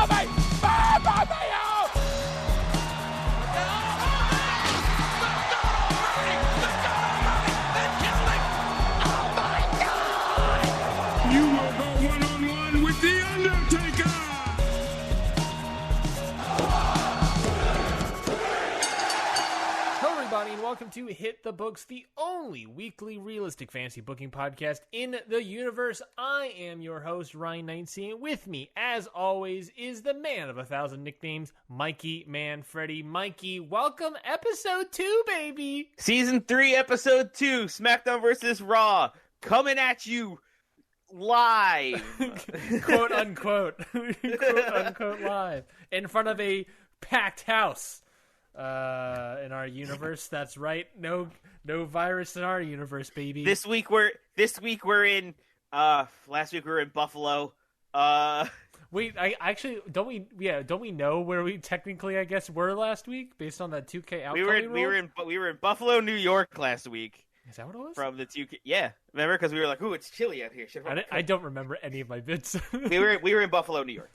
You will go one-on-one with The Undertaker! Hello, everybody, and welcome to Hit the Books, the only weekly realistic fantasy booking podcast in the universe. I am your host, Ryan Knightsey, and with me, as always, is the man of 1,000 nicknames, Mikey Manfredi. Mikey, welcome, episode 2, baby! Season 3, episode 2, Smackdown versus Raw, coming at you live. Quote unquote. Quote unquote live. In front of a packed house. In our universe, that's right. No virus in our universe, baby. This week we're in last week we were in Buffalo. Wait, don't we know where we technically, I guess, were last week based on that 2K outcome? We were in Buffalo, New York last week. Is that what it was? From the 2K, yeah. Remember, because we were like, "Ooh, it's chilly out here." I don't remember any of my bits. we were in Buffalo, New York.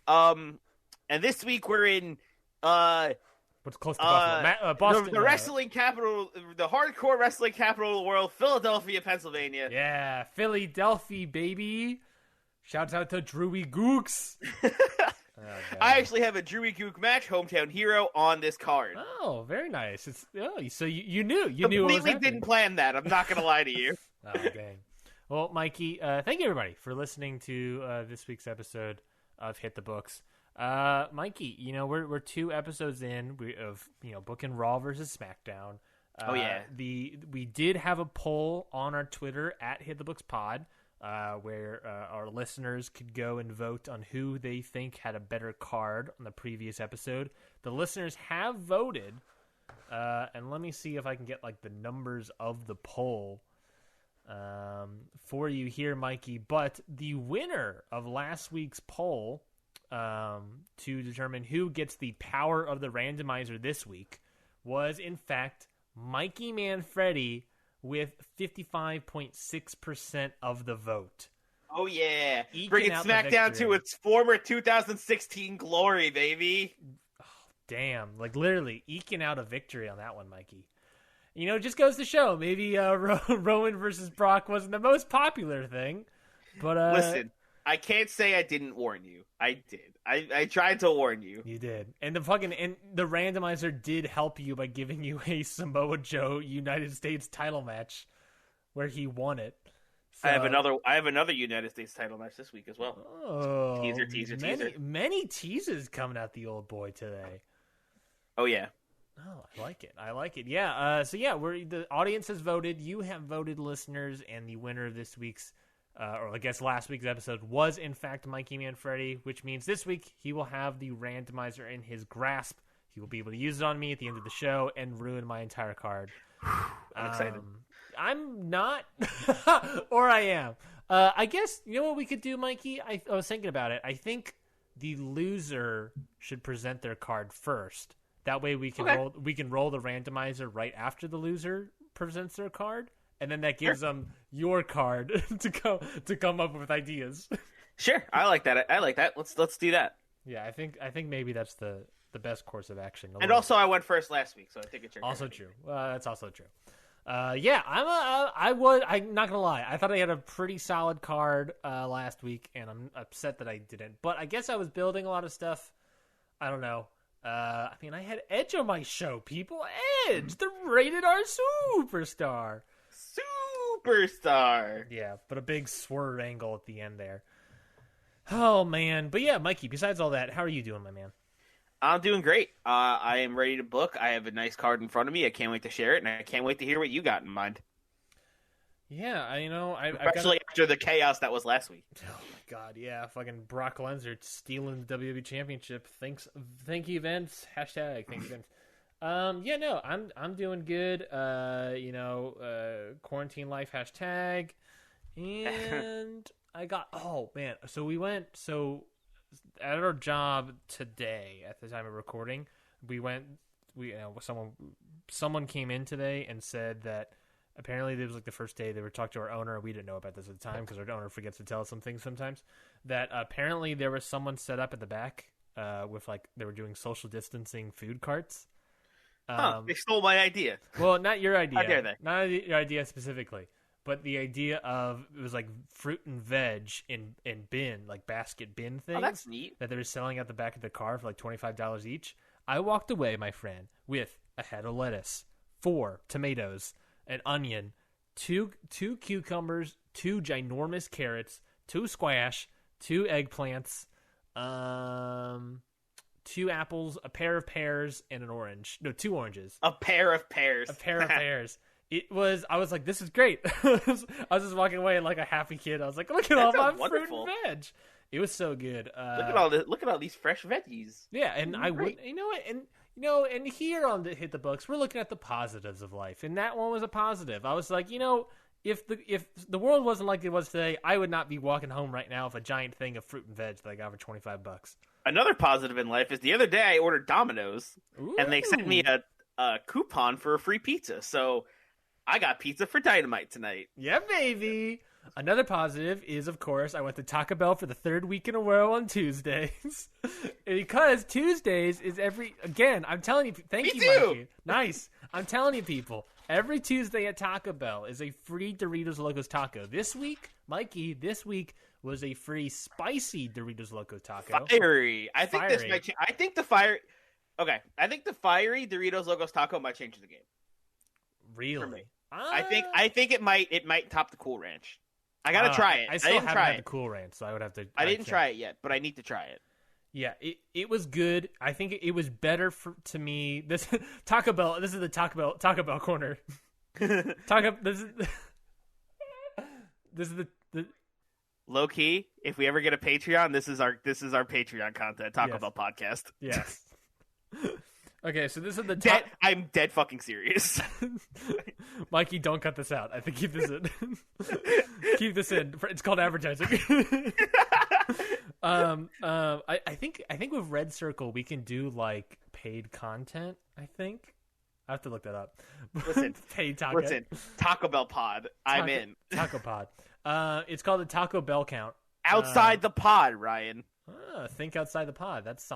And this week we're in what's close to Buffalo? Boston. The wrestling capital, the hardcore wrestling capital of the world, Philadelphia, Pennsylvania. Yeah, Philadelphia, baby. Shouts out to Drewy Gooks. I actually have a Drewy Gook match, hometown hero, on this card. Oh, very nice. So you knew what was completely happening. Didn't plan that. I'm not gonna lie to you. Oh, dang. Well, Mikey, thank you everybody for listening to this week's episode of Hit the Books. Mikey, we're 2 episodes in of booking Raw versus Smackdown. Oh yeah. We did have a poll on our Twitter at Hit the Books Pod. Where our listeners could go and vote on who they think had a better card on the previous episode. The listeners have voted, and let me see if I can get the numbers of the poll for you here, Mikey. But the winner of last week's poll to determine who gets the power of the randomizer this week was, in fact, Mikey Manfredi, with 55.6% of the vote. Oh, yeah. Bringing SmackDown to its former 2016 glory, baby. Oh, damn. Literally eking out a victory on that one, Mikey. It just goes to show, maybe Rowan versus Brock wasn't the most popular thing. But listen, I can't say I didn't warn you. I did. I tried to warn you. You did. And the randomizer did help you by giving you a Samoa Joe United States title match where he won it. So, I have another United States title match this week as well. Oh, teaser. Many teases coming out the old boy today. Oh yeah. Oh, I like it. Yeah. The audience has voted. You have voted, listeners, and the winner of this week's or I guess last week's episode was, in fact, Mikey Manfredi, which means this week he will have the randomizer in his grasp. He will be able to use it on me at the end of the show and ruin my entire card. I'm excited. I'm not, or I am. I guess, you know what we could do, Mikey? I was thinking about it. I think the loser should present their card first. That way we can roll the randomizer right after the loser presents their card. And then that gives them your card to come up with ideas. Sure, I like that. Let's do that. Yeah, I think maybe that's the best course of action. And also, I went first last week, so I think it's your also turn. True. That's also true. I'm not gonna lie. I thought I had a pretty solid card last week, and I'm upset that I didn't. But I guess I was building a lot of stuff. I don't know. I had Edge on my show. People, Edge, the rated R superstar. Superstar. Yeah, but a big swerve angle at the end there. Oh, man. But yeah, Mikey, besides all that, how are you doing, my man? I'm doing great. I am ready to book. I have a nice card in front of me. I can't wait to share it, and I can't wait to hear what you got in mind. Yeah, especially after the chaos that was last week. Oh my god, yeah, fucking Brock Lesnar stealing the WWE Championship. Thank you, Vince. Hashtag thank you, Vince. I'm doing good. Quarantine life hashtag, and I got so at our job today at the time of recording, someone came in today and said that apparently it was like the first day they were talking to our owner. We didn't know about this at the time because our owner forgets to tell us some things sometimes. That apparently there was someone set up at the back with like they were doing social distancing food carts. They stole my idea. Well, not your idea. How dare they? Not your idea specifically, but the idea of it was like fruit and veg in bin, like basket bin things. Oh, that's neat. That they were selling at the back of the car for like $25 each. I walked away, my friend, with a head of lettuce, 4 tomatoes, an onion, 2 cucumbers, 2 ginormous carrots, 2 squash, 2 eggplants, 2 apples, a pair of pears, and an orange. No, 2 oranges. A pair of pears. A pair of pears. I was like, this is great. I was just walking away like a happy kid. I was like, look at all my fruit and veg. It was so good. Look at all these fresh veggies. Yeah, and I would, and here on the Hit the Books, we're looking at the positives of life, and that one was a positive. I was like, if the world wasn't like it was today, I would not be walking home right now with a giant thing of fruit and veg that I got for $25. Another positive in life is the other day I ordered Domino's, and they sent me a coupon for a free pizza. So I got pizza for Dynamite tonight. Yeah, baby. Another positive is, of course, I went to Taco Bell for the 3rd week in a row on Tuesdays. Because Tuesdays is I'm telling you, thank you, Mikey. Nice. I'm telling you, people, every Tuesday at Taco Bell is a free Doritos Locos Taco. This week, Mikey, was a free spicy Doritos Locos Taco. Fiery. I think this might change. I think the fiery Doritos Locos Taco might change the game. Really? I think it might top the Cool Ranch. I gotta try it. I still haven't had the Cool Ranch, so I would have to. I didn't try it yet, but I need to try it. Yeah, it was good. I think it was better to me. This Taco Bell. This is the Taco Bell corner. This is the low key. If we ever get a Patreon, this is our Patreon content. Taco Bell podcast. Yes. Okay, so this is the I'm dead fucking serious. Mikey, don't cut this out. I think keep this in. Keep this in. It's called advertising. I think with Red Circle we can do like paid content. I think I have to look that up. Listen, paid taco. Listen, Taco Bell pod. I'm in. Taco pod. It's called the Taco Bell count. Outside the pod, Ryan. Think outside the pod. That's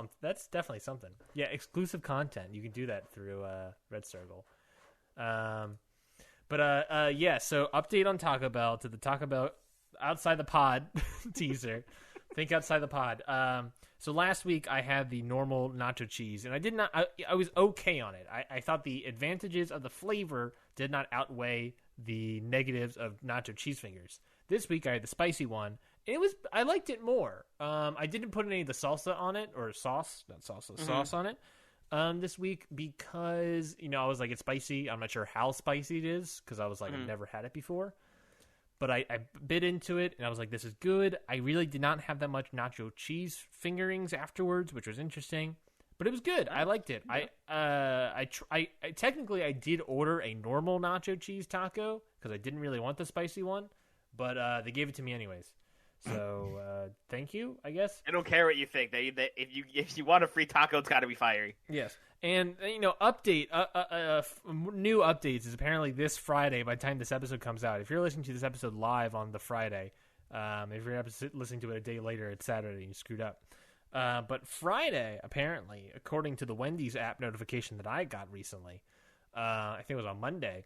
definitely something. Yeah, exclusive content. You can do that through Red Circle. Yeah. So update on Taco Bell to the Taco Bell outside the pod teaser. Think outside the pod. So last week I had the normal nacho cheese, and I did not. I was okay on it. I thought the advantages of the flavor did not outweigh the negatives of nacho cheese fingers. This week I had the spicy one. I liked it more. I didn't put any of the salsa on it, or sauce on it this week because, I was like, it's spicy. I'm not sure how spicy it is because I was like, I've never had it before. But I bit into it, and I was like, this is good. I really did not have that much nacho cheese fingerings afterwards, which was interesting. But it was good. I liked it. I technically I did order a normal nacho cheese taco because I didn't really want the spicy one, but they gave it to me anyways. So thank you, I guess. I don't care what you think. If you want a free taco, it's got to be fiery. Yes, and update new updates is apparently this Friday. By the time this episode comes out, if you're listening to this episode live on the Friday, if you're listening to it a day later, it's Saturday. And you screwed up. But Friday, apparently, according to the Wendy's app notification that I got recently, I think it was on Monday.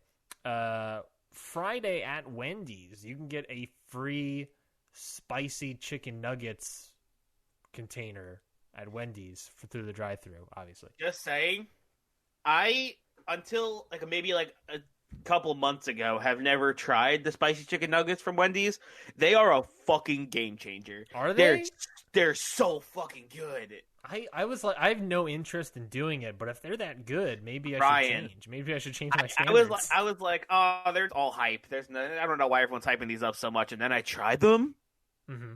Friday at Wendy's, you can get a free spicy chicken nuggets container at Wendy's through the drive-thru, obviously. Just saying, until maybe a couple months ago, have never tried the spicy chicken nuggets from Wendy's. They are a fucking game changer. Are they? They're so fucking good. I was like, I have no interest in doing it, but if they're that good, maybe I should change. Maybe I should change my standards. I was like, oh, there's all hype. I don't know why everyone's hyping these up so much. And then I tried them. Mm-hmm.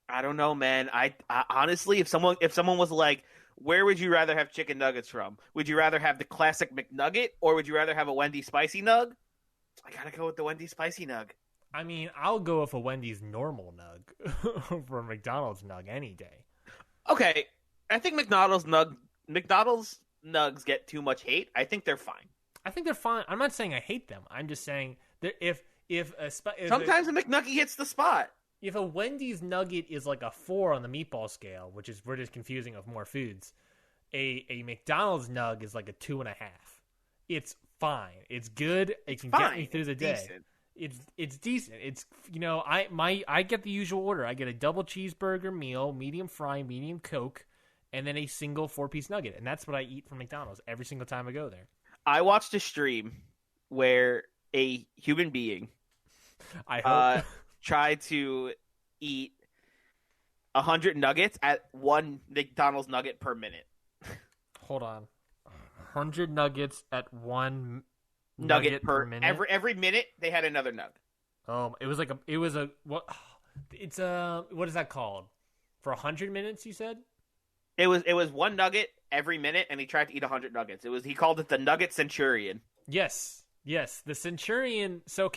I don't know, man. I honestly, if someone was like, where would you rather have chicken nuggets from? Would you rather have the classic McNugget, or would you rather have a Wendy's spicy nug? I gotta go with the Wendy's spicy nug. I mean, I'll go with a Wendy's normal nug over a McDonald's nug any day. Okay, I think McDonald's nugs get too much hate. I think they're fine. I'm not saying I hate them. I'm just saying that if sometimes a McNugget hits the spot. if a Wendy's nugget is like a 4 on the meatball scale, which is we're just confusing of more foods, a McDonald's nug is like a 2.5. It's fine. It's good. It can get me through the day. Decent. It's decent. It's I get the usual order. I get a double cheeseburger meal, medium fry, medium Coke, and then a single 4-piece nugget, and that's what I eat from McDonald's every single time I go there. I watched a stream where a human being tried to eat 100 nuggets at one McDonald's nugget per minute. Hold on. 100 nuggets at one nugget per minute. Every minute they had another nugget. What is that called? For 100 minutes, you said? It was one nugget every minute, and he tried to eat 100 nuggets. He called it the Nugget Centurion. Yes, the Centurion. So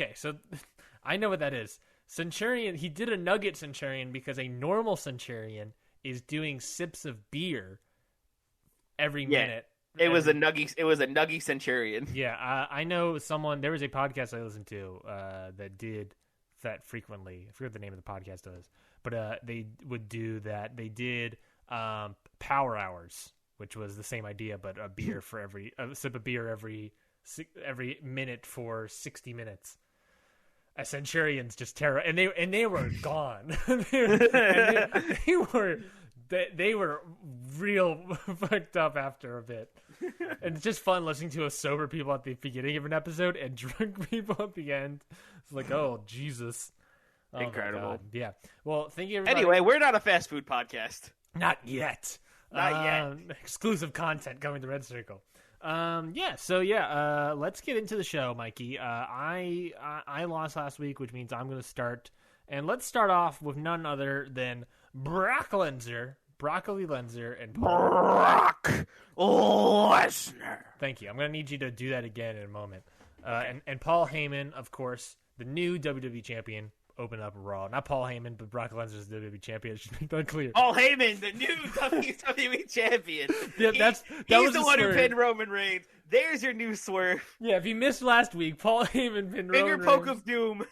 I know what that is. Centurion. He did a Nugget Centurion because a normal Centurion is doing sips of beer every minute. It was a nuggy Centurion. Yeah, I know someone. There was a podcast I listened to that did that frequently. I forget what the name of the podcast was, but they would do that. They did Power Hours, which was the same idea, but a beer for a sip of beer every minute for 60 minutes. A Centurion's just terror, and they were gone. They were real fucked up after a bit. And it's just fun listening to sober people at the beginning of an episode and drunk people at the end. It's like, oh, Jesus. Oh, incredible. Yeah. Well, thank you, everybody. Anyway, we're not a fast food podcast. Not yet. Exclusive content coming to Red Circle. Let's get into the show, Mikey. I lost last week, which means I'm going to start. And let's start off with none other than Broccoli Lenzer, and Brock Lesnar. Thank you. I'm going to need you to do that again in a moment. And Paul Heyman, of course, the new WWE champion, open up Raw. Not Paul Heyman, but Brock Lesnar's the WWE champion. I should make that clear. Paul Heyman, the new WWE champion. Yeah, he's the one who pinned Roman Reigns. There's your new swerve. Yeah, if you missed last week, Paul Heyman pinned Roman Reigns. Finger poke of doom.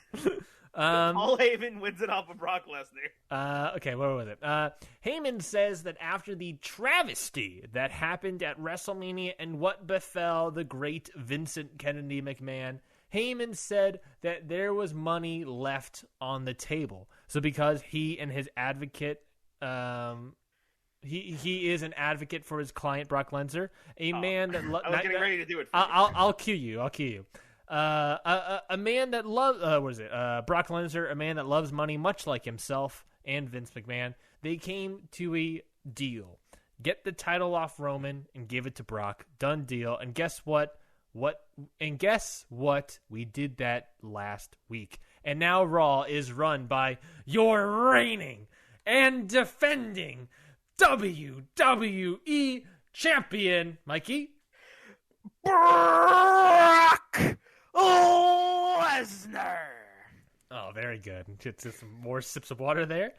Paul Heyman wins it off of Brock Lesnar. Okay, what was it? Heyman says that after the travesty that happened at WrestleMania and what befell the great Vincent Kennedy McMahon, Heyman said that there was money left on the table. So because he and his advocate, he is an advocate for his client Brock Lesnar, man that I was getting ready to do it. I'll cue you. A man that loves Brock Lesnar, a man that loves money much like himself and Vince McMahon. They came to a deal. Get the title off Roman and give it to Brock. Done deal. And guess what? Guess what? We did that last week. And now Raw is run by your reigning and defending WWE champion, Mikey. Brock Lesnar. Oh, very good. Just some more sips of water there.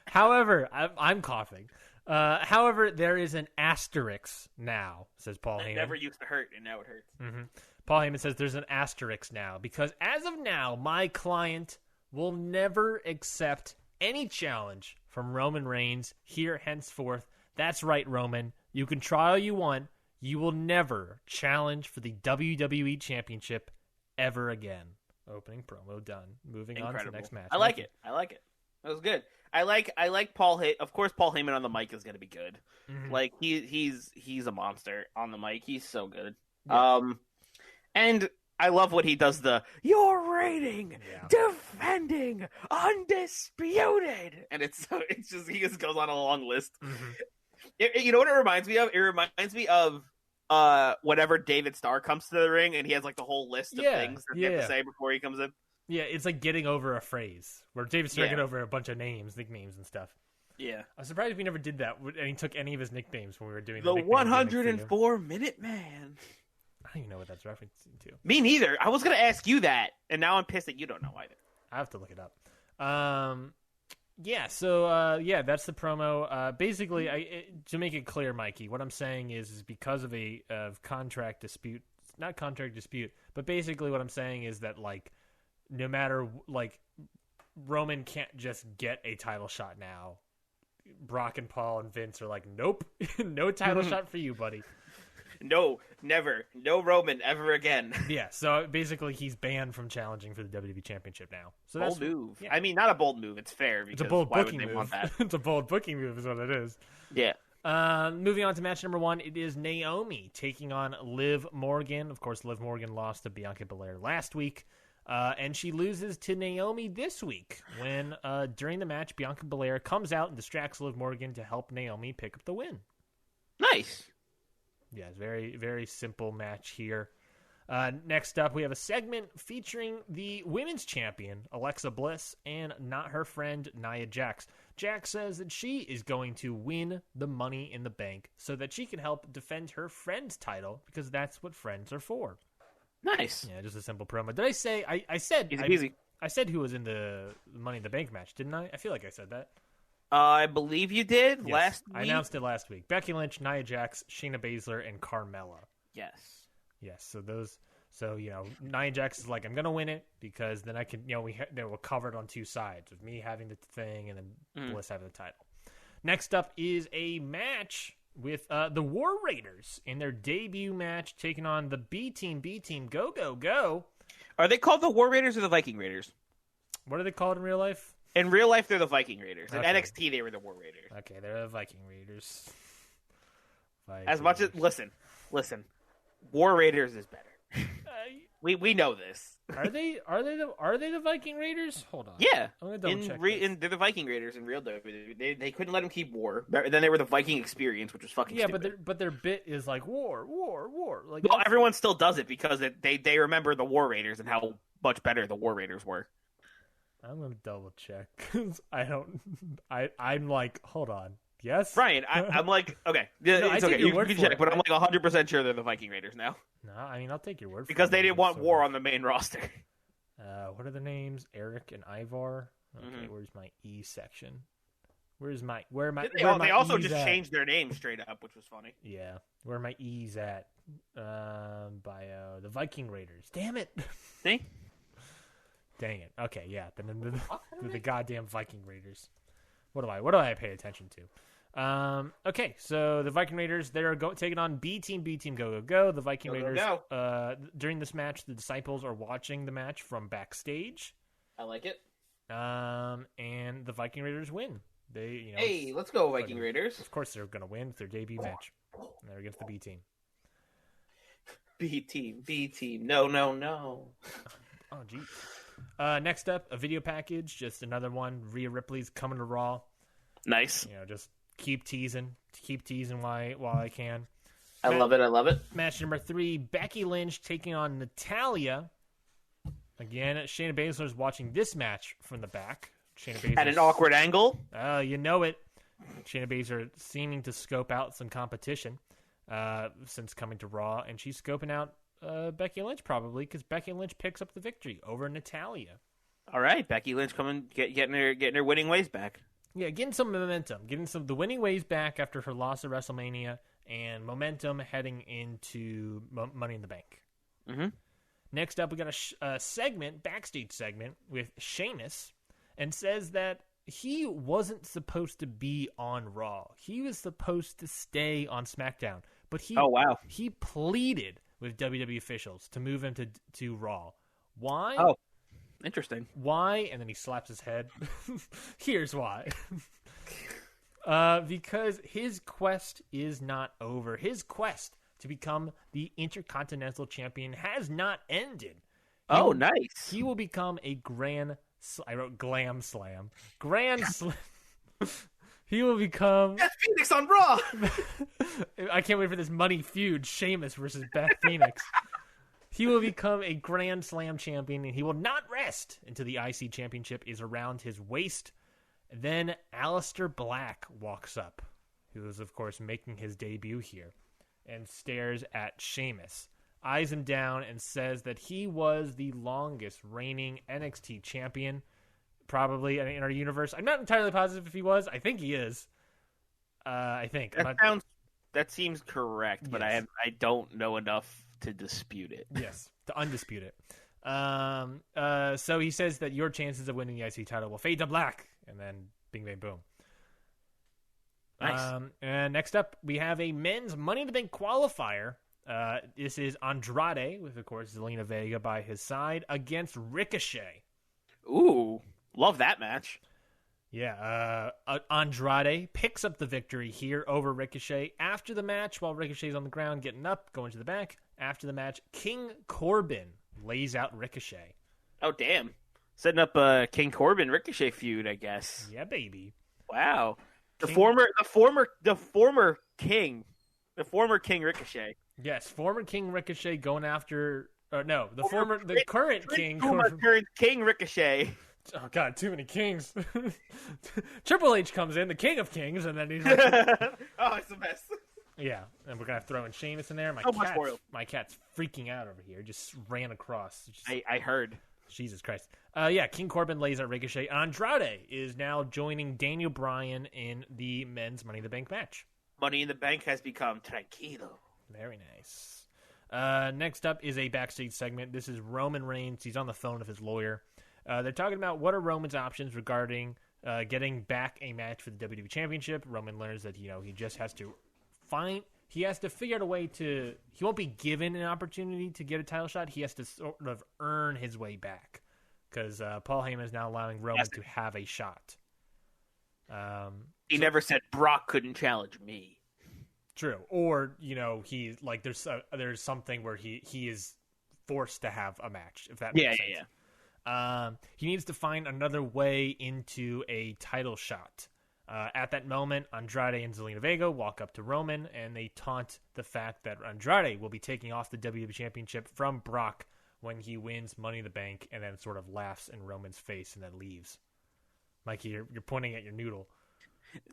However, I'm coughing. However, there is an asterisk now, says Paul Heyman. It never used to hurt, and now it hurts. Mm-hmm. Paul Heyman says there's an asterisk now, because as of now, my client will never accept any challenge from Roman Reigns here henceforth. That's right, Roman. You can try all you want. You will never challenge for the WWE Championship ever again. Opening promo done. Moving on to the next match. I like it. That was good. I like Paul Heyman. Of course, Paul Heyman on the mic is going to be good. Mm-hmm. Like he's a monster on the mic. He's so good. Yeah. And I love what he does. Your rating, defending, undisputed, and he just goes on a long list. Mm-hmm. You know what it reminds me of? It reminds me of whenever David Starr comes to the ring and he has like the whole list of things that they have to say before he comes in. Yeah, it's like getting over a phrase where David Starr get over a bunch of nicknames and stuff. Yeah, I'm surprised we never did that, and he took any of his nicknames when we were doing the 104-minute man. I don't even know what that's referencing to. Me neither. I was gonna ask you that, and now I'm pissed that you don't know either. I have to look it up. So that's the promo. Basically, to make it clear, Mikey, what I'm saying is because of a contract dispute, not contract dispute, but basically what I'm saying is that like no matter like Roman can't just get a title shot now. Brock and Paul and Vince are like, nope, no title shot for you, buddy. No, never. No Roman ever again. Yeah, so basically he's banned from challenging for the WWE Championship now. So Bold move. Yeah. I mean, not a bold move. It's fair because it's a bold why booking would they move. want that? It's a bold booking move is what it is. Yeah. Moving on to match number 1, it is Naomi taking on Liv Morgan. Of course, Liv Morgan lost to Bianca Belair last week. And she loses to Naomi this week when, during the match, Bianca Belair comes out and distracts Liv Morgan to help Naomi pick up the win. Nice. Yeah, it's very, very simple match here. Next up, we have a segment featuring the women's champion, Alexa Bliss, and not her friend, Nia Jax. Jax says that she is going to win the Money in the Bank so that she can help defend her friend's title because that's what friends are for. Nice. Yeah, just a simple promo. Did I say I said easy. I said who was in the Money in the Bank match, didn't I? I feel like I said that. I believe you did last week. I announced it last week. Wecky Lynch, Nia Jax, Shayna Baszler, and Carmella. Yes. Yes. So Nia Jax is like, I'm gonna win it because then I can, they were covered on two sides with me having the thing and then Bliss having the title. Next up is a match with the War Raiders in their debut match taking on the B Team. Go, go, go. Are they called the War Raiders or the Viking Raiders? What are they called in real life? In real life, they're the Viking Raiders. In Okay. NXT, they were the War Raiders. Okay, they're the Viking Raiders. As much as listen, War Raiders is better. We know this. Are they the Viking Raiders? Hold on. Yeah, I'm gonna double check this. they're the Viking Raiders in real WWE. They couldn't let them keep War. Then they were the Viking Experience, which was fucking stupid. but their bit is like war. Like, well, everyone still does it because they remember the War Raiders and how much better the War Raiders were. I'm gonna double check because I'm like, hold on. Yes, Brian. I'm like, okay, it's okay. You can check, but I'm like 100% sure they're the Viking Raiders now. No, I mean I'll take your word for it. Because they didn't want War on the main roster. What are the names? Eric and Ivar. Okay, where's my E section? They also E's just at? changed their name straight up, which was funny. Yeah, where are my E's at? Bio the Viking Raiders. Damn it. See? Dang it. Okay, yeah. The goddamn Viking Raiders. What do I pay attention to? Okay, so the Viking Raiders, they're taking on B Team, go, go, go. The Viking Raiders, during this match, the Disciples are watching the match from backstage. I like it. And the Viking Raiders win. They, hey, let's go Viking Raiders. Of course they're going to win. It's their debut match. And they're against the B Team. B Team. No. Oh, geez. Next up, a video package. Just another one. Rhea Ripley's coming to Raw. Nice. Just keep teasing while I can. I love it. Match number 3, Becky Lynch taking on Natalya. Again, Shayna Baszler's watching this match from the back. At an awkward angle. You know it. Shayna Baszler seeming to scope out some competition since coming to Raw, and she's scoping out Becky Lynch probably because Becky Lynch picks up the victory over Natalya. All right, Becky Lynch getting her winning ways back. Yeah, getting some momentum, getting the winning ways back after her loss at WrestleMania, and momentum heading into Money in the Bank. Mm-hmm. Next up, we got a backstage segment with Sheamus, and says that he wasn't supposed to be on Raw. He was supposed to stay on SmackDown, but he pleaded with WWE officials to move him to Raw. Why? Oh, interesting. Why? And then he slaps his head. Here's why. Because his quest is not over. His quest to become the Intercontinental Champion has not ended. Nice. He will become a I wrote Glam Slam. Grand Slam. He will become... Beth Phoenix on Raw! I can't wait for this money feud. Sheamus versus Beth Phoenix. He will become a Grand Slam champion, and he will not rest until the IC championship is around his waist. Then Aleister Black walks up, who is, of course, making his debut here, and stares at Sheamus, eyes him down, and says that he was the longest reigning NXT champion, probably in our universe. I'm not entirely positive if he was. I think he is. I think. That seems correct, but yes. I don't know enough to dispute it. Yes, to undispute it. So he says that your chances of winning the IC title will fade to black, and then bing, bang, boom. Nice. And next up, we have a men's Money in the Bank qualifier. This is Andrade, with, of course, Zelina Vega by his side, against Ricochet. Ooh, love that match. Yeah, Andrade picks up the victory here over Ricochet. After the match, while Ricochet's on the ground getting up, going to the back, after the match, King Corbin lays out Ricochet. Oh, damn. Setting up a King Corbin Ricochet feud, I guess. Yeah, baby. Wow. The King... former King Ricochet. Yes, former King Ricochet going after the current King Current King Ricochet. Oh god, too many kings. Triple H comes in, the King of Kings, and then he's like, oh, it's the best. Yeah, and we're gonna throw in Sheamus in there. My cat's freaking out over here. Just ran across. I heard. Jesus Christ. Yeah, King Corbin lays out Ricochet. Andrade is now joining Daniel Bryan in the men's Money in the Bank match. Money in the Bank has become tranquilo. Very nice. Next up is a backstage segment. This is Roman Reigns. He's on the phone with his lawyer. They're talking about what are Roman's options regarding getting back a match for the WWE Championship. Roman learns that, he just has to figure out a way to, he won't be given an opportunity to get a title shot. He has to sort of earn his way back because Paul Heyman is now allowing Roman to have a shot. He never said Brock couldn't challenge me. True. Or, he like there's something where he is forced to have a match, if that makes sense. Yeah. He needs to find another way into a title shot. At that moment, Andrade and Zelina Vega walk up to Roman, and they taunt the fact that Andrade will be taking off the WWE Championship from Brock when he wins Money in the Bank, and then sort of laughs in Roman's face and then leaves. Mikey, you're pointing at your noodle.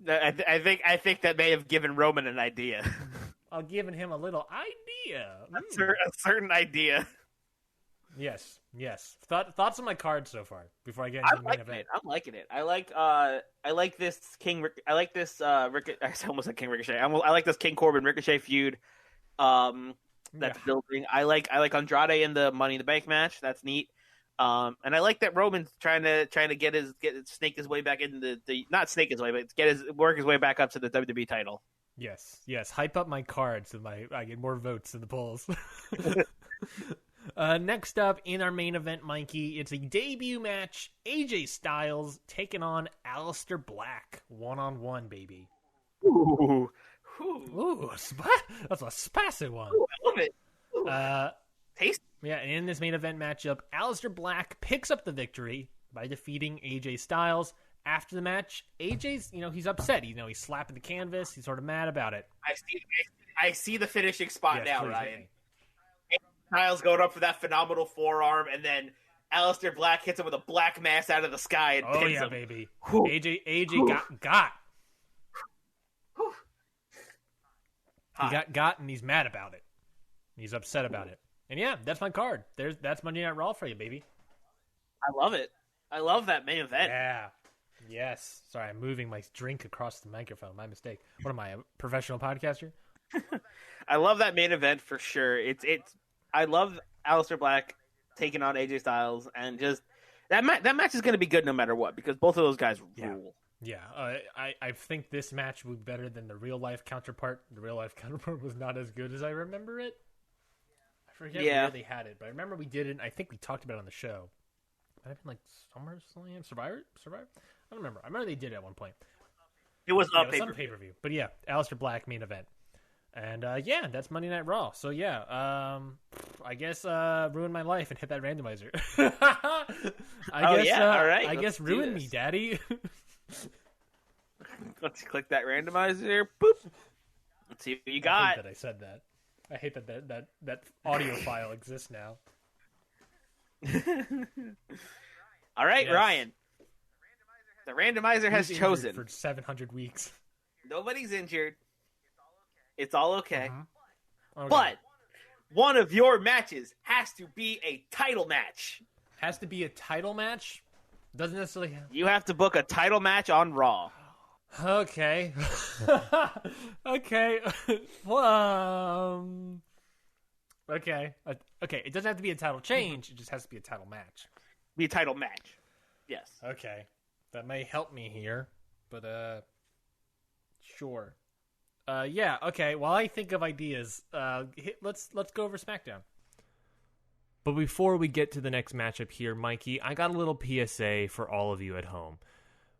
I think that may have given Roman an idea. I've given him a little idea. A certain idea. Yes. Thoughts on my card so far before I get into the main event? I'm liking it. I like this King. I like this I almost said King Ricochet. I like this King Corbin Ricochet feud. That's building. I like Andrade in the Money in the Bank match. That's neat. And I like that Roman's trying to snake his way back into the not snake his way, but work his way back up to the WWE title. Yes. Hype up my card so I get more votes in the polls. Next up in our main event, Mikey, it's a debut match. AJ Styles taking on Aleister Black, 1-on-1, baby. Ooh, that's a spicy one. Ooh, I love it. Taste. Yeah, and in this main event matchup, Aleister Black picks up the victory by defeating AJ Styles. After the match, AJ's, he's upset. He's slapping the canvas. He's sort of mad about it. I see the finishing spot now, please, Ryan. Styles going up for that phenomenal forearm, and then Aleister Black hits him with a black mass out of the sky and pins him. Baby. Whew. AJ got. He got, and he's mad about it. He's upset about it. And yeah, that's my card. That's Monday Night Raw for you, baby. I love it. I love that main event. Yeah. Yes. Sorry, I'm moving my drink across the microphone. My mistake. What am I, a professional podcaster? I love that main event for sure. I love Aleister Black taking on AJ Styles, and just that match is going to be good no matter what because both of those guys rule. Yeah, I think this match would be better than the real life counterpart. The real life counterpart was not as good as I remember it. I forget where they had it, but I remember we did it. And I think we talked about it on the show. Might have been like SummerSlam, Survivor. I don't remember. I remember they did it at one point. It was on pay-per-view. But yeah, Aleister Black main event. And that's Monday Night Raw. So yeah, I guess ruin my life and hit that randomizer. All right. I guess ruin me, Daddy. Let's click that randomizer. Boop. Let's see what you got. I hate that I said that. I hate that audio file exists now. All right, yes. Ryan. The randomizer has chosen for 700 weeks. Nobody's injured. It's all okay. Uh-huh. Okay. But one of your matches has to be a title match. Has to be a title match? Doesn't necessarily have... You have to book a title match on Raw. Okay. Okay. Well, Okay. Okay. It doesn't have to be a title change. It just has to be a title match. Be a title match. Yes. Okay. That may help me here, but sure. Yeah. Okay. While I think of ideas, let's go over SmackDown. But before we get to the next matchup here, Mikey, I got a little PSA for all of you at home.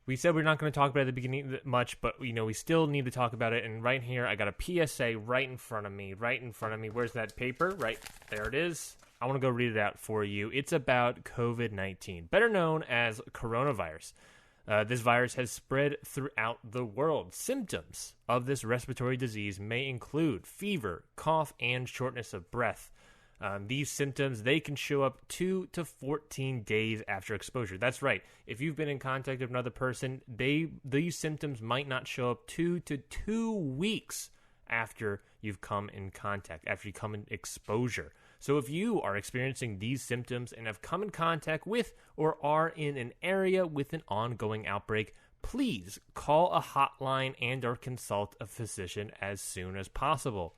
We said we're not going to talk about it at the beginning much, but we still need to talk about it. And right here, I got a PSA right in front of me. Where's that paper? Right there it is. I want to go read it out for you. It's about COVID-19, better known as coronavirus. This virus has spread throughout the world. Symptoms of this respiratory disease may include fever, cough, and shortness of breath. These symptoms, they can show up 2 to 14 days after exposure. That's right. If you've been in contact with another person, these symptoms might not show up 2 to 2 weeks after you've come in contact, after you come in exposure. So if you are experiencing these symptoms and have come in contact with or are in an area with an ongoing outbreak, please call a hotline and or consult a physician as soon as possible.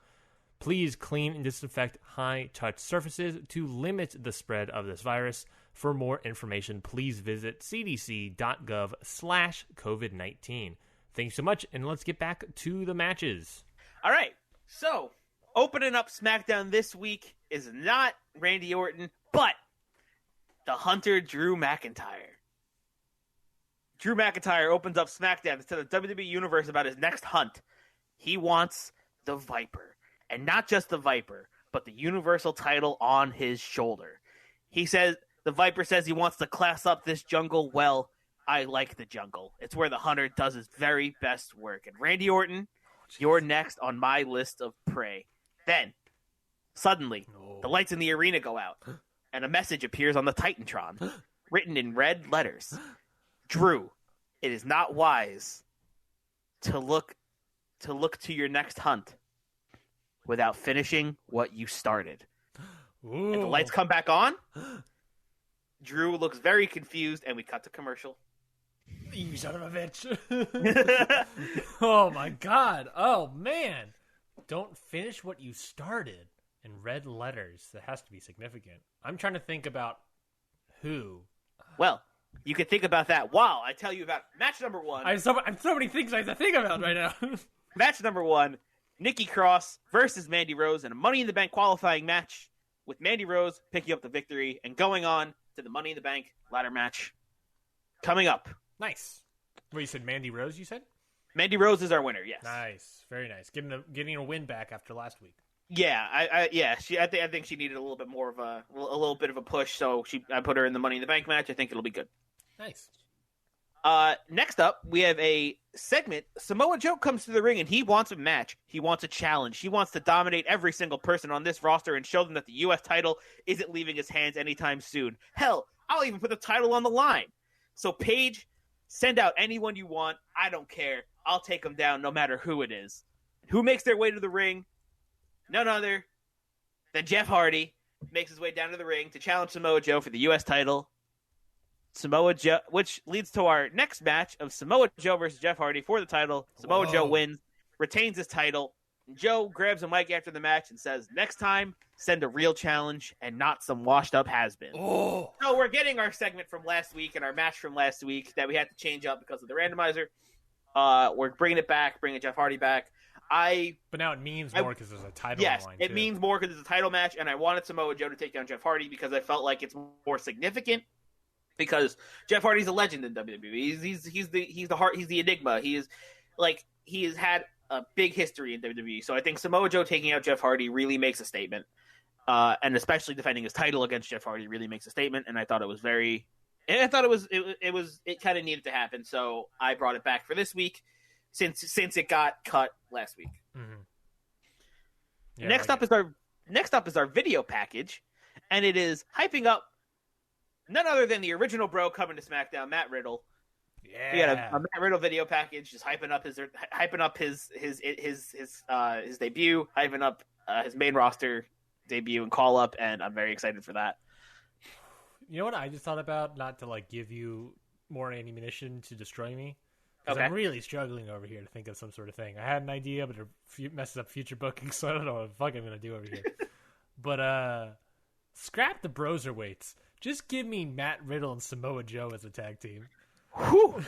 Please clean and disinfect high-touch surfaces to limit the spread of this virus. For more information, please visit cdc.gov/COVID-19. Thanks so much, and let's get back to the matches. All right. So, opening up SmackDown this week is not Randy Orton, but the Hunter Drew McIntyre. Drew McIntyre opens up SmackDown to tell the WWE Universe about his next hunt. He wants the Viper. And not just the Viper, but the Universal title on his shoulder. He says, the Viper says he wants to class up this jungle. Well, I like the jungle. It's where the Hunter does his very best work. And Randy Orton, you're next on my list of prey. Then, suddenly, the lights in the arena go out, and a message appears on the Titantron, written in red letters. Drew, it is not wise to look to your next hunt without finishing what you started. Ooh. And the lights come back on. Drew looks very confused, and we cut to commercial. You son of a bitch. Oh, my God. Oh, man. Don't finish what you started in red letters. That has to be significant. I'm trying to think about who. Well, you can think about that while I tell you about match number one. I have so many things I have to think about right now. Match number one. Nikki Cross versus Mandy Rose in a Money in the Bank qualifying match, with Mandy Rose picking up the victory and going on to the Money in the Bank ladder match coming up. Nice. What, you said Mandy Rose, you said? Mandy Rose is our winner, yes. Nice. Very nice. Getting a win back after last week. Yeah, I think she needed a little bit more of a little bit of a push, so I put her in the Money in the Bank match. I think it'll be good. Nice. Next up, we have a segment. Samoa Joe comes to the ring and he wants a match. He wants a challenge. He wants to dominate every single person on this roster and show them that the U.S. title isn't leaving his hands anytime soon. Hell, I'll even put the title on the line. So, Paige, send out anyone you want. I don't care. I'll take them down no matter who it is. Who makes their way to the ring? None other than Jeff Hardy makes his way down to the ring to challenge Samoa Joe for the U.S. title. Samoa Joe, which leads to our next match of Samoa Joe versus Jeff Hardy for the title. Samoa Joe wins, retains his title. Joe grabs a mic after the match and says, next time, send a real challenge and not some washed-up has-been. Oh. So we're getting our segment from last week and our match from last week that we had to change up because of the randomizer. We're bringing it back, bringing Jeff Hardy back. But now it means more because there's a title yes, on the line, it means more because it's a title match, and I wanted Samoa Joe to take down Jeff Hardy because I felt like it's more significant. Because Jeff Hardy's a legend in WWE. He's the enigma. He has had a big history in WWE. So I think Samoa Joe taking out Jeff Hardy really makes a statement. And especially defending his title against Jeff Hardy really makes a statement. And I thought it kind of needed to happen. So I brought it back for this week since it got cut last week. Mm-hmm. Yeah, next up is our video package, and it is hyping up none other than the original bro coming to SmackDown, Matt Riddle. Yeah, we got a Matt Riddle video package, just hyping up his debut, hyping up his main roster debut and call up, and I'm very excited for that. You know what I just thought about? Not to give you more ammunition to destroy me. Because Okay. I'm really struggling over here to think of some sort of thing. I had an idea, but it messes up future bookings, so I don't know what the fuck I'm going to do over here. But scrap the Broserweights. Just give me Matt Riddle and Samoa Joe as a tag team. Whew.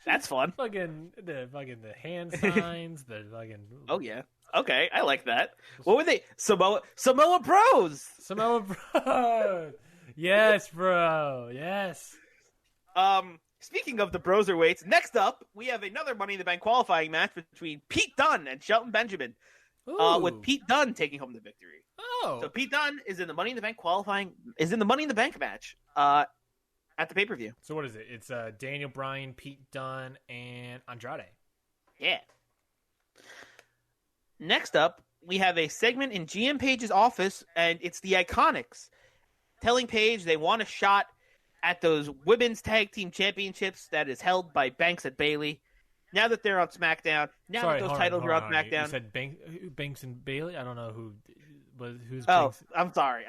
That's fun. the hand signs, the fucking. Oh yeah. Okay, I like that. What were they? Samoa Bros. Samoa Bros. Yes, bro. Yes. Speaking of the Broserweights, next up we have another Money in the Bank qualifying match between Pete Dunne and Shelton Benjamin. With Pete Dunne taking home the victory. Oh. So Pete Dunne is in the Money in the Bank match at the pay-per-view. So what is it? It's Daniel Bryan, Pete Dunne, and Andrade. Yeah. Next up, we have a segment in GM Page's office, and it's the Iconics telling Paige they want a shot at those women's tag team championships that is held by Banks and Bayley. Now that they're on SmackDown, that those titles are on SmackDown. You said Banks and Bayley? I don't know who's. Oh, Banks. I'm sorry.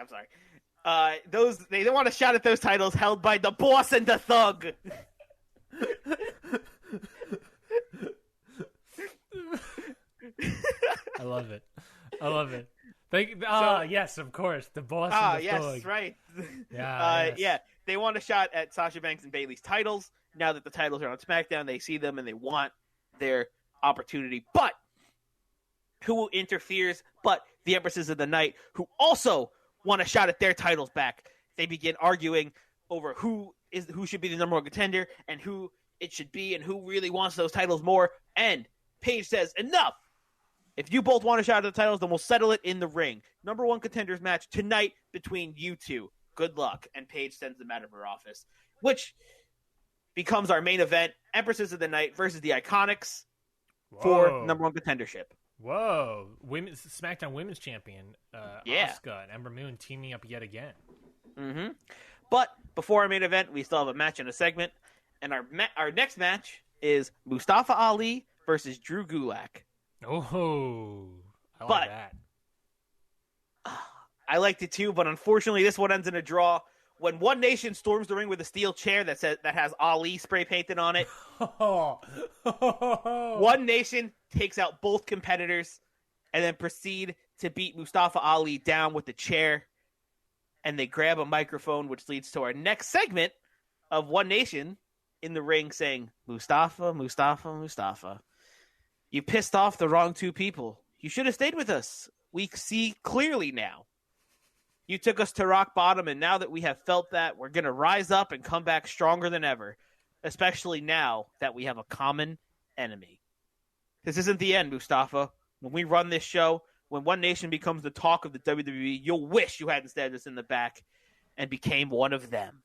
They want a shot at those titles held by the Boss and the Thug. I love it. Yes, of course, the Boss and the Thug. Yes, right. Yeah. Yeah. They want a shot at Sasha Banks and Bayley's titles. Now that the titles are on SmackDown, they see them and they want their opportunity. But who interferes? But the Empresses of the Night, who also want a shot at their titles back. They begin arguing over who should be the number one contender and who it should be and who really wants those titles more. And Paige says, enough. If you both want a shot at the titles, then we'll settle it in the ring. Number one contenders match tonight between you two. Good luck. And Paige sends them out of her office, which becomes our main event. Empresses of the Night versus the Iconics for number one contendership. Whoa. SmackDown Women's Champion, Asuka and Ember Moon teaming up yet again. Mm-hmm. But before our main event, we still have a match and a segment. And our next match is Mustafa Ali versus Drew Gulak. Oh, I like that. I liked it too, but unfortunately this one ends in a draw. When One Nation storms the ring with a steel chair that has Ali spray painted on it. One Nation takes out both competitors and then proceed to beat Mustafa Ali down with the chair. And they grab a microphone, which leads to our next segment of One Nation in the ring saying, Mustafa, Mustafa, Mustafa. You pissed off the wrong two people. You should have stayed with us. We see clearly now. You took us to rock bottom, and now that we have felt that, we're going to rise up and come back stronger than ever, especially now that we have a common enemy. This isn't the end, Mustafa. When we run this show, when One Nation becomes the talk of the WWE, you'll wish you hadn't stabbed us in the back and became one of them.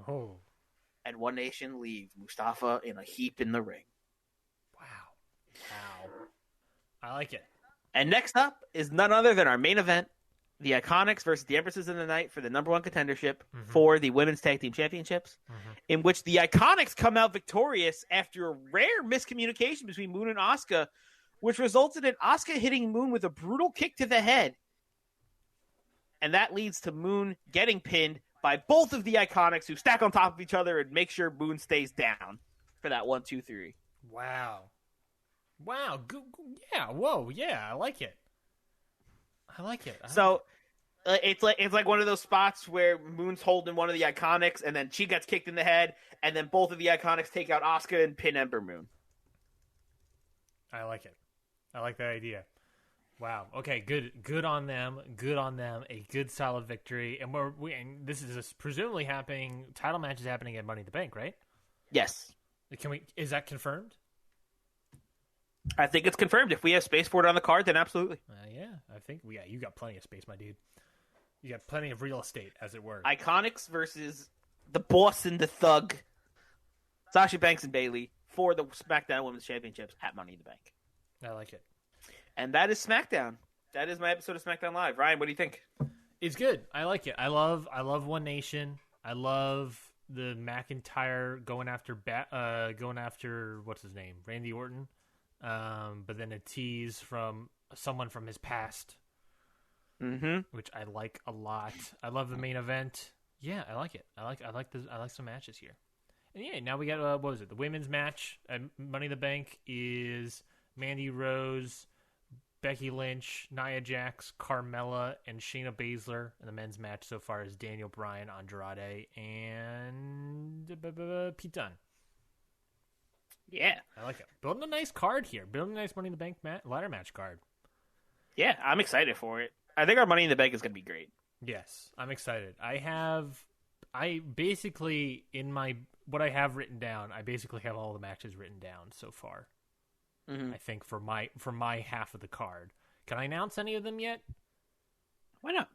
Oh. And One Nation leave Mustafa in a heap in the ring. Wow. I like it. And next up is none other than our main event, the Iconics versus the Empresses of the Night for the number one contendership for the Women's Tag Team Championships, in which the Iconics come out victorious after a rare miscommunication between Moon and Asuka, which resulted in Asuka hitting Moon with a brutal kick to the head. And that leads to Moon getting pinned by both of the Iconics, who stack on top of each other and make sure Moon stays down for that 1, 2, 3. Wow. Good. Yeah. Whoa. Yeah. I like it. It's like one of those spots where Moon's holding one of the Iconics, and then she gets kicked in the head, and then both of the Iconics take out Asuka and pin Ember Moon. I like it. I like that idea. Wow. Okay. Good on them. A good solid victory, and this is presumably happening. Title match is happening at Money in the Bank, right? Yes. Is that confirmed? I think it's confirmed. If we have space for it on the card, then absolutely. Yeah, I think you got plenty of space, my dude. You got plenty of real estate, as it were. Iconics versus the Boss and the Thug, Sasha Banks and Bayley for the SmackDown Women's Championships at Money in the Bank. I like it. And that is SmackDown. That is my episode of SmackDown Live. Ryan, what do you think? It's good. I like it. I love One Nation. I love the McIntyre going after what's his name, Randy Orton. But then a tease from someone from his past, which I like a lot. I love the main event. Yeah, I like it. I like some matches here. And yeah, now we got what was it? The women's match at Money in the Bank is Mandy Rose, Becky Lynch, Nia Jax, Carmella, and Shayna Baszler. And the men's match so far is Daniel Bryan, Andrade, and Pete Dunne. Yeah. I like it. Building a nice card here. Building a nice Money in the Bank ladder match card. Yeah, I'm excited for it. I think our Money in the Bank is going to be great. Yes, I'm excited. I basically, what I have written down, I basically have all the matches written down so far. I think for my half of the card. Can I announce any of them yet? Why not?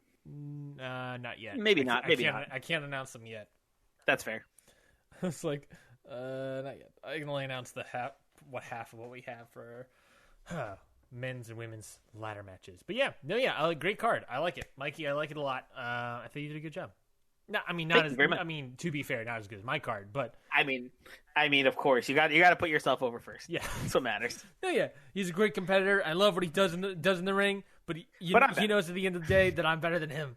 Not yet. Maybe not. I can't announce them yet. That's fair. It's like, not yet. I can only announce the half of what we have for men's and women's ladder matches. But great card. I like it, Mikey. I like it a lot. I think you did a good job. No, I mean not as. I mean, to be fair, not as good as my card, but I mean, of course, you got to put yourself over first. Yeah, that's what matters. No, yeah, he's a great competitor. I love what he does in the ring, but he knows at the end of the day that I'm better than him.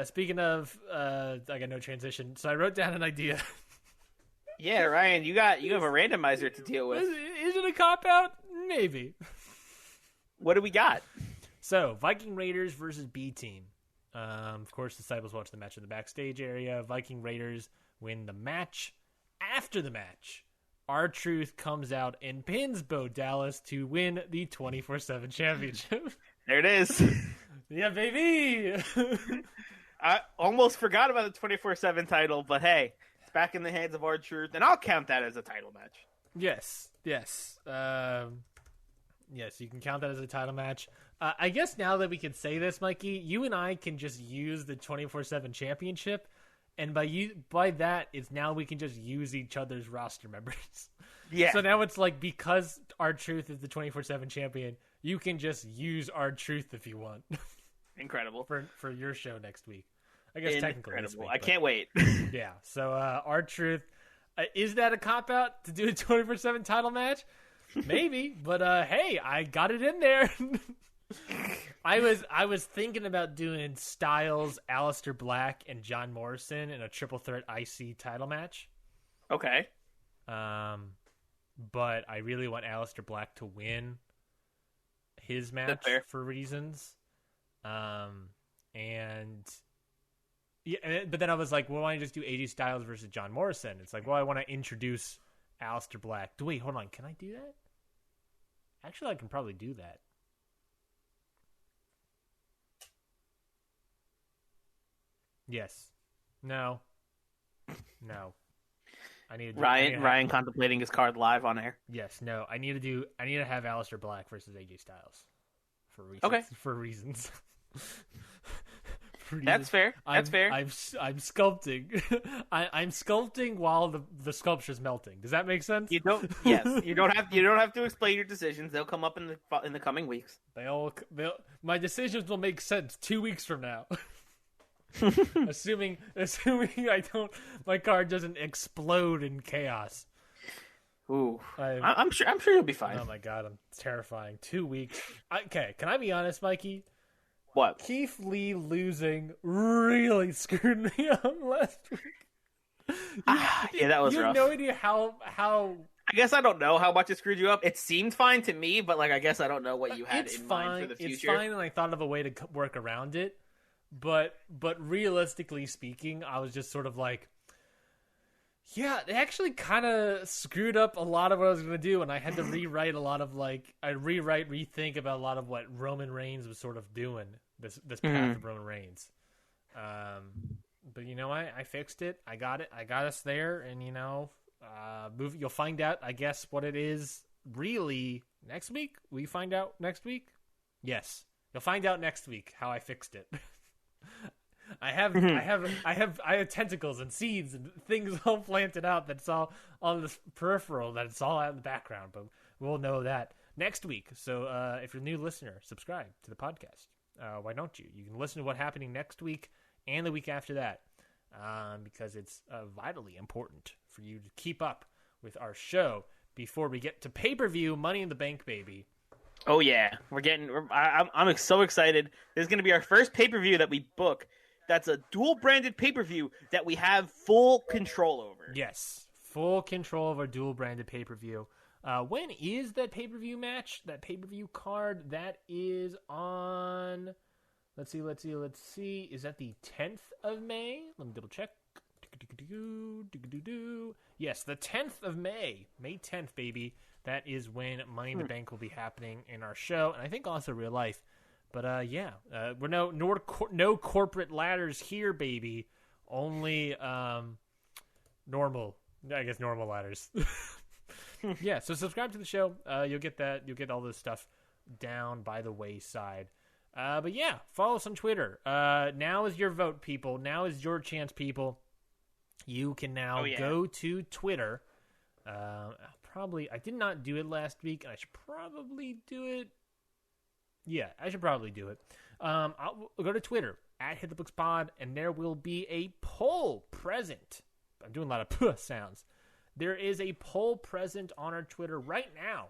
Speaking of, I got no transition, so I wrote down an idea. Yeah, Ryan, you have a randomizer to deal with. Is it a cop out? Maybe. What do we got? So, Viking Raiders versus B Team. Of course, Disciples watch the match in the backstage area. Viking Raiders win the match. After the match, R-Truth comes out and pins Bo Dallas to win the 24/7 championship. There it is. Yeah, baby. I almost forgot about the 24/7 title, but hey, it's back in the hands of R-Truth, and I'll count that as a title match. Yes. Yes, you can count that as a title match. I guess now that we can say this, Mikey, you and I can just use the 24/7 championship, and by that, it's now we can just use each other's roster members. Yeah. So now it's like, because R-Truth is the 24/7 champion, you can just use R-Truth if you want. Incredible. For your show next week. I guess technically this week. I can't wait. Yeah. So R-Truth, is that a cop-out to do a 24/7 title match? Maybe, but hey, I got it in there. I was thinking about doing Styles, Aleister Black, and John Morrison in a triple threat IC title match. Okay. But I really want Aleister Black to win his match for reasons. And yeah, but then I was like, well, why don't I just do AJ Styles versus John Morrison? It's like, well, I want to introduce Aleister Black. Wait, hold on. Can I do that? Actually, I can probably do that. Yes. No. I need to Ryan contemplating his card live on air. Yes. No. I need to have Aleister Black versus AJ Styles for reasons. Okay. For reasons. That's fair. That's fair. I'm sculpting. I'm sculpting while the sculpture's melting. Does that make sense? You don't. Yes. You don't have to explain your decisions. They'll come up in the coming weeks. My decisions will make sense 2 weeks from now. assuming my card doesn't explode in chaos. Ooh, I'm sure you'll be fine. Oh my god, I'm terrifying. 2 weeks. Okay, can I be honest, Mikey? What? Keith Lee losing really screwed me up last week. Yeah, that was rough. You have no idea how. I guess I don't know how much it screwed you up. It seemed fine to me, but I guess I don't know what you had in mind for the future. It's fine, and I thought of a way to work around it. But realistically speaking, I was just sort of like, yeah, it actually kind of screwed up a lot of what I was going to do, and I had to rewrite a lot of rethink about a lot of what Roman Reigns was sort of doing, this path of Roman Reigns. But you know what? I fixed it. I got it. I got us there, and you'll find out, I guess, what it is really next week. Will you find out next week? Yes. You'll find out next week how I fixed it. I have tentacles and seeds and things all planted out that's all on the peripheral, that it's all out in the background, but we'll know that next week. So if you're a new listener, subscribe to the podcast. Why don't you? You can listen to what's happening next week and the week after that, because it's vitally important for you to keep up with our show before we get to pay-per-view Money in the Bank, baby. Oh yeah, I'm so excited. This is going to be our first pay-per-view that we book. That's a dual-branded pay-per-view that we have full control over. Yes, full control of our dual-branded pay-per-view. When is that pay-per-view match? That pay-per-view card, that is on... Let's see. Is that the 10th of May? Let me double check. Yes, the 10th of May. May 10th, baby. That is when Money in the Bank will be happening in our show, and I think also real life. But we're no corporate ladders here, baby. Only normal ladders. Yeah, so subscribe to the show. You'll get that. You'll get all this stuff down by the wayside. But yeah, follow us on Twitter. Now is your vote, people. Now is your chance, people. You can now go to Twitter. I did not do it last week, and I should probably do it. Yeah, I should probably do it. I'll go to Twitter, @HitTheBooksPod, and there will be a poll present. I'm doing a lot of puh sounds. There is a poll present on our Twitter right now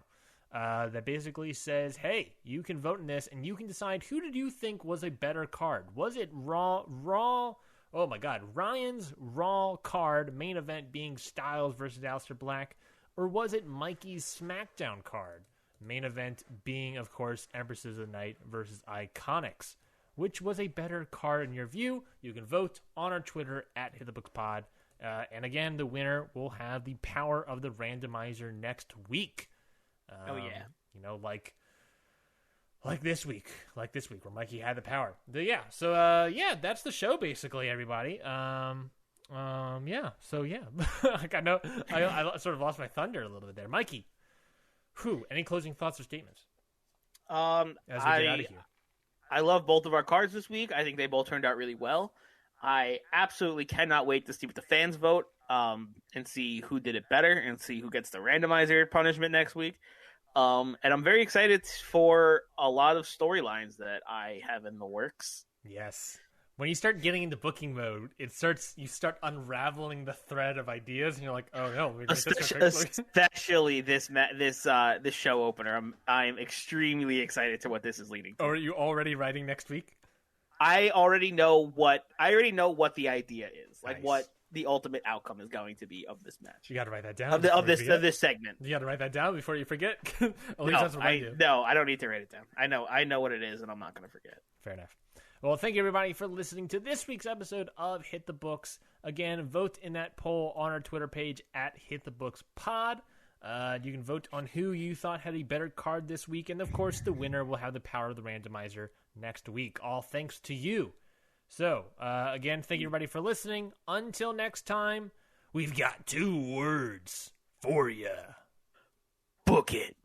that basically says, hey, you can vote in this, and you can decide who did you think was a better card. Was it Raw? Oh, my God. Ryan's Raw card, main event being Styles versus Aleister Black, or was it Mikey's Smackdown card? Main event being, of course, Empresses of the Night versus Iconics. Which was a better card in your view? You can vote on our Twitter, @HitTheBooksPod. And again, the winner will have the power of the randomizer next week. Like this week where Mikey had the power. So that's the show basically, everybody. Like I know I sort of lost my thunder a little bit there. Mikey, any closing thoughts or statements? As we get out of here. I love both of our cards this week. I think they both turned out really well. I absolutely cannot wait to see what the fans vote, and see who did it better, and see who gets the randomizer punishment next week. And I'm very excited for a lot of storylines that I have in the works. Yes. When you start getting into booking mode, you start unraveling the thread of ideas, and you're like, oh no, especially this show opener. I'm extremely excited to what this is leading to. Oh, are you already writing next week? I already know what the idea is, like nice. What the ultimate outcome is going to be of this match. You got to write that down of this segment. You got to write that down before you forget. At least that's what I do. No, I don't need to write it down. I know what it is, and I'm not going to forget. Fair enough. Well, thank you everybody for listening to this week's episode of Hit the Books. Again, vote in that poll on our Twitter page @HitTheBooksPod. You can vote on who you thought had a better card this week, and of course, the winner will have the power of the randomizer next week. All thanks to you. So, again, thank you everybody for listening. Until next time, we've got 2 words for you. Book it.